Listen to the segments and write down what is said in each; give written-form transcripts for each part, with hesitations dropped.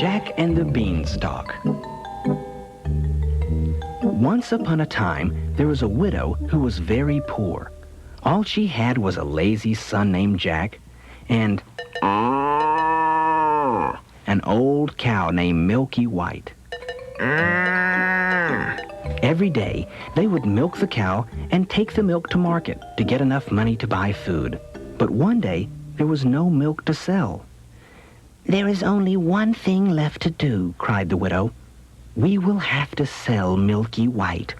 Jack and the Beanstalk. Once upon a time, there was a widow who was very poor. All she had was a lazy son named Jack and an old cow named Milky White. Every day, they would milk the cow and take the milk to market to get enough money to buy food. But one day, there was no milk to sell. "There is only one thing left to do," cried the widow. "We will have to sell Milky White."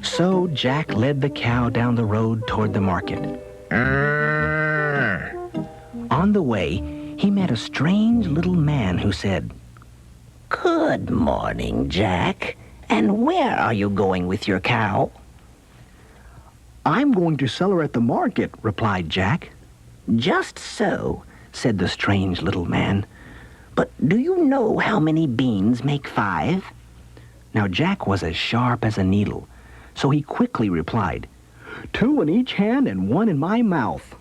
So Jack led the cow down the road toward the market. On the way, he met a strange little man who said, "Good morning, Jack. And where are you going with your cow?" "I'm going to sell her at the market," replied Jack. "Just so," said the strange little man. "But do you know how many beans make 5? Now Jack was as sharp as a needle, so he quickly replied, 2 in each hand and 1 in my mouth."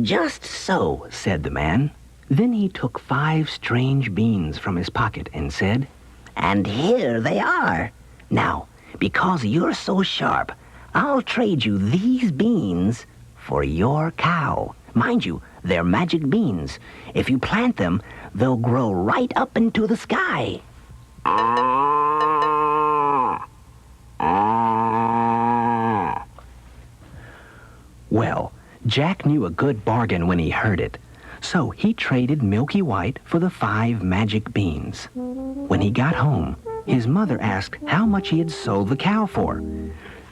"Just so," said the man. Then he took 5 strange beans from his pocket and said, "And here they are. Now, because you're so sharp, I'll trade you these beans for your cow. Mind you, they're magic beans. If you plant them, they'll grow right up into the sky." Well, Jack knew a good bargain when he heard it, so he traded Milky White for the 5 magic beans. When he got home, his mother asked how much he had sold the cow for.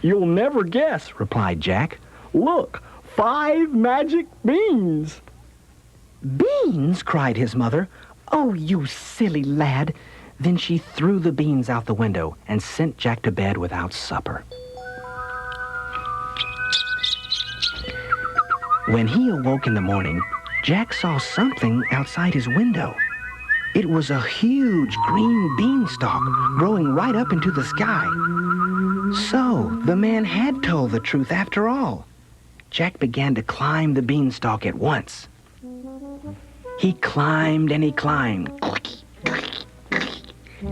"You'll never guess," replied Jack. "Look, 5 magic beans." "Beans?" cried his mother. "Oh, you silly lad." Then she threw the beans out the window and sent Jack to bed without supper. When he awoke in the morning, Jack saw something outside his window. It was a huge green beanstalk growing right up into the sky. So the man had told the truth after all. Jack began to climb the beanstalk at once. He climbed and he climbed.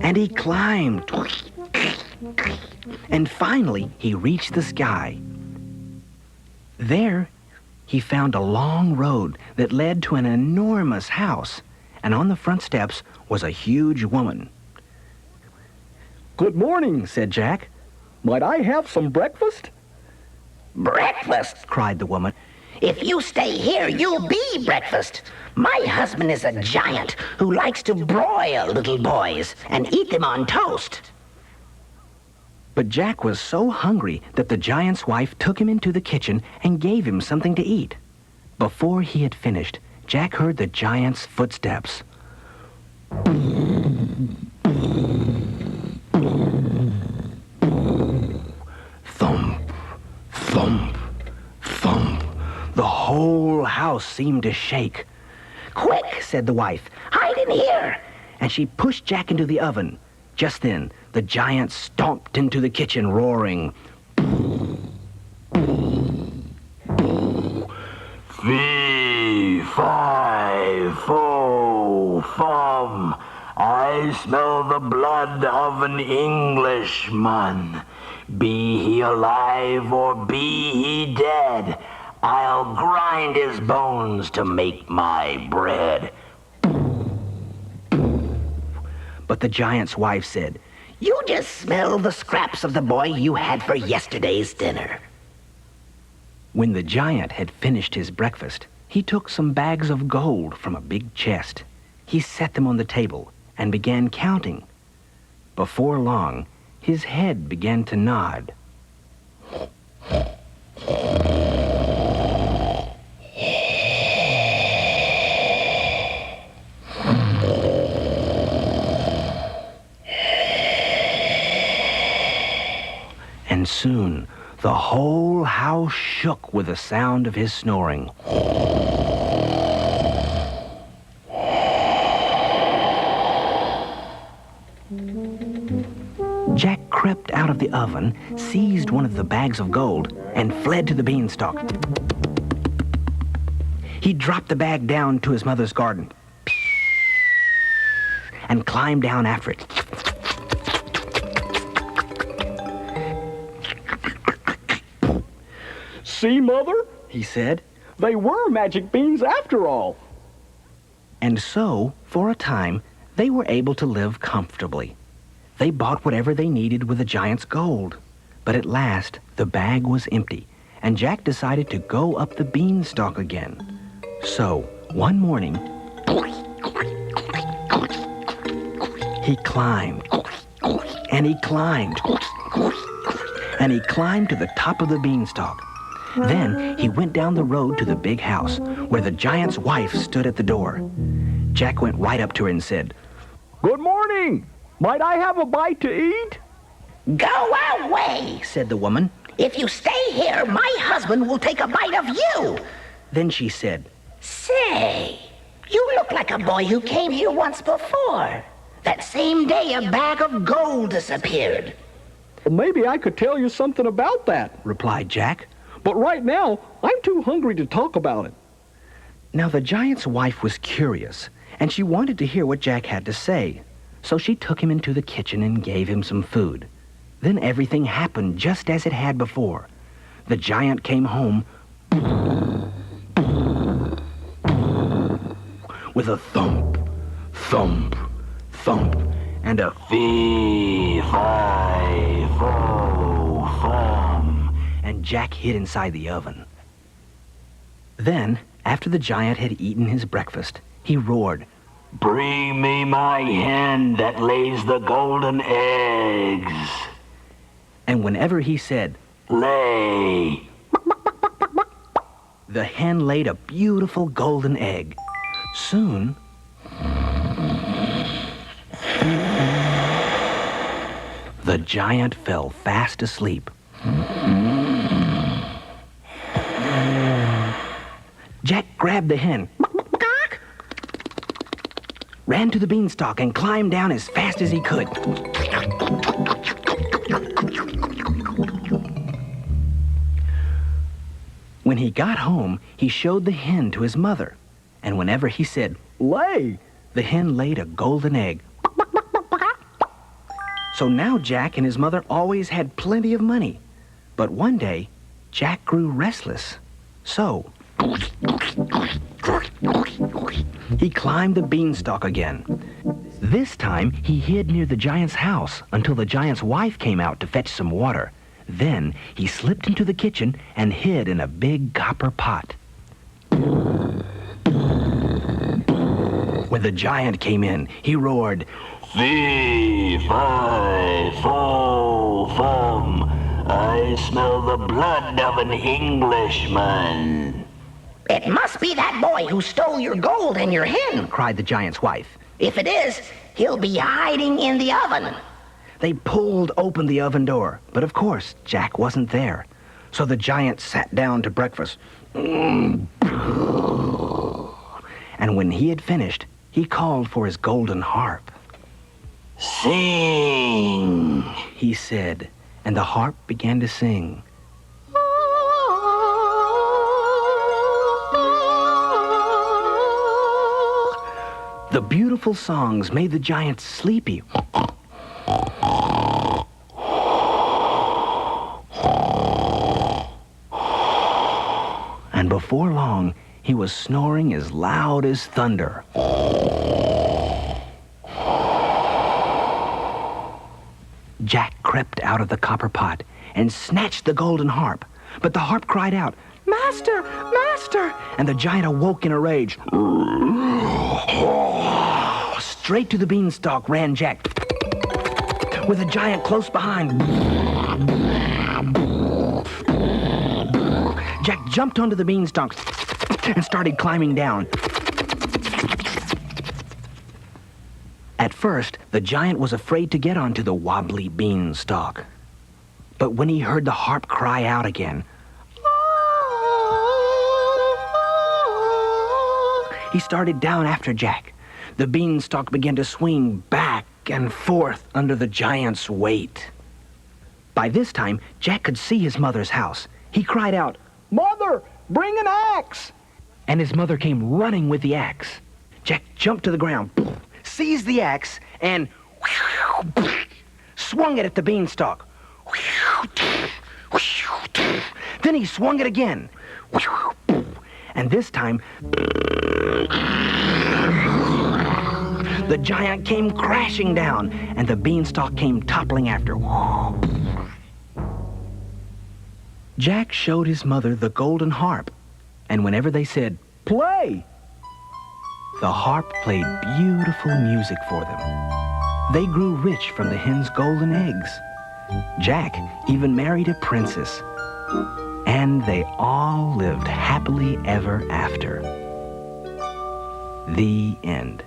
And he climbed. And finally, he reached the sky. There, he found a long road that led to an enormous house, and on the front steps was a huge woman. "Good morning," said Jack. "Might I have some breakfast?" "Breakfast?" cried the woman. "If you stay here, you'll be breakfast. My husband is a giant who likes to broil little boys and eat them on toast." But Jack was so hungry that the giant's wife took him into the kitchen and gave him something to eat. Before he had finished, Jack heard the giant's footsteps. Thump, thump, thump. The whole house seemed to shake. "Quick," said the wife, "hide in here." And she pushed Jack into the oven. Just then, the giant stomped into the kitchen, roaring, "Fee, fi, fo, fum. I smell the blood of an Englishman. Be he alive or be he dead, I'll grind his bones to make my bread." But the giant's wife said, "You just smell the scraps of the boy you had for yesterday's dinner." When the giant had finished his breakfast, he took some bags of gold from a big chest. He set them on the table and began counting. Before long, his head began to nod. And soon, the whole house shook with the sound of his snoring. Jack crept out of the oven, seized one of the bags of gold, and fled to the beanstalk. He dropped the bag down to his mother's garden and climbed down after it. "See, Mother," he said, "they were magic beans after all." And so, for a time, they were able to live comfortably. They bought whatever they needed with the giant's gold. But at last, the bag was empty, and Jack decided to go up the beanstalk again. So, one morning, he climbed, and he climbed, and he climbed to the top of the beanstalk. Then he went down the road to the big house, where the giant's wife stood at the door. Jack went right up to her and said, "Good morning. Might I have a bite to eat?" Go away, said the woman. If you stay here, my husband will take a bite of you. Then she said, Say, you look like a boy who came here once before. That same day, a bag of gold disappeared. "Maybe I could tell you something about that," replied Jack. "but right now, I'm too hungry to talk about it." Now the giant's wife was curious, and she wanted to hear what Jack had to say. So she took him into the kitchen and gave him some food. Then everything happened just as it had before. The giant came home with a thump, thump, thump, and a fee-fi-fo-fum, and Jack hid inside the oven. Then, after the giant had eaten his breakfast, he roared, "Bring me my hen that lays the golden eggs." And whenever he said, "Lay," the hen laid a beautiful golden egg. Soon, the giant fell fast asleep. Jack grabbed the hen, ran to the beanstalk, and climbed down as fast as he could. When he got home, he showed the hen to his mother, and whenever he said, "Lay," the hen laid a golden egg. So now Jack and his mother always had plenty of money. But one day, Jack grew restless. So he climbed the beanstalk again. This time, he hid near the giant's house until the giant's wife came out to fetch some water. Then he slipped into the kitchen and hid in a big copper pot. When the giant came in, he roared, "Fee-fi-fo-fum, I smell the blood of an Englishman." It must be that boy who stole your gold and your hen. cried the giant's wife. If it is, he'll be hiding in the oven. They pulled open the oven door, but of course, Jack wasn't there. So the giant sat down to breakfast. And when he had finished, he called for his golden harp. "Sing," he said, and the harp began to sing. The beautiful songs made the giant sleepy. And before long, he was snoring as loud as thunder. Jack crept out of the copper pot and snatched the golden harp. But the harp cried out, "Master! Master!" And the giant awoke in a rage. Straight to the beanstalk ran Jack, with the giant close behind. Jack jumped onto the beanstalk and started climbing down. At first, the giant was afraid to get onto the wobbly beanstalk. But when he heard the harp cry out again, he started down after Jack. The beanstalk began to swing back and forth under the giant's weight. By this time, Jack could see his mother's house. He cried out, "Mother, bring an axe!" and his mother came running with the axe. Jack jumped to the ground, seized the axe, and swung it at the beanstalk. Then he swung it again. And this time, the giant came crashing down, and the beanstalk came toppling after. Jack showed his mother the golden harp, and whenever they said, "Play," the harp played beautiful music for them. They grew rich from the hen's golden eggs. Jack even married a princess, and they all lived happily ever after. The end.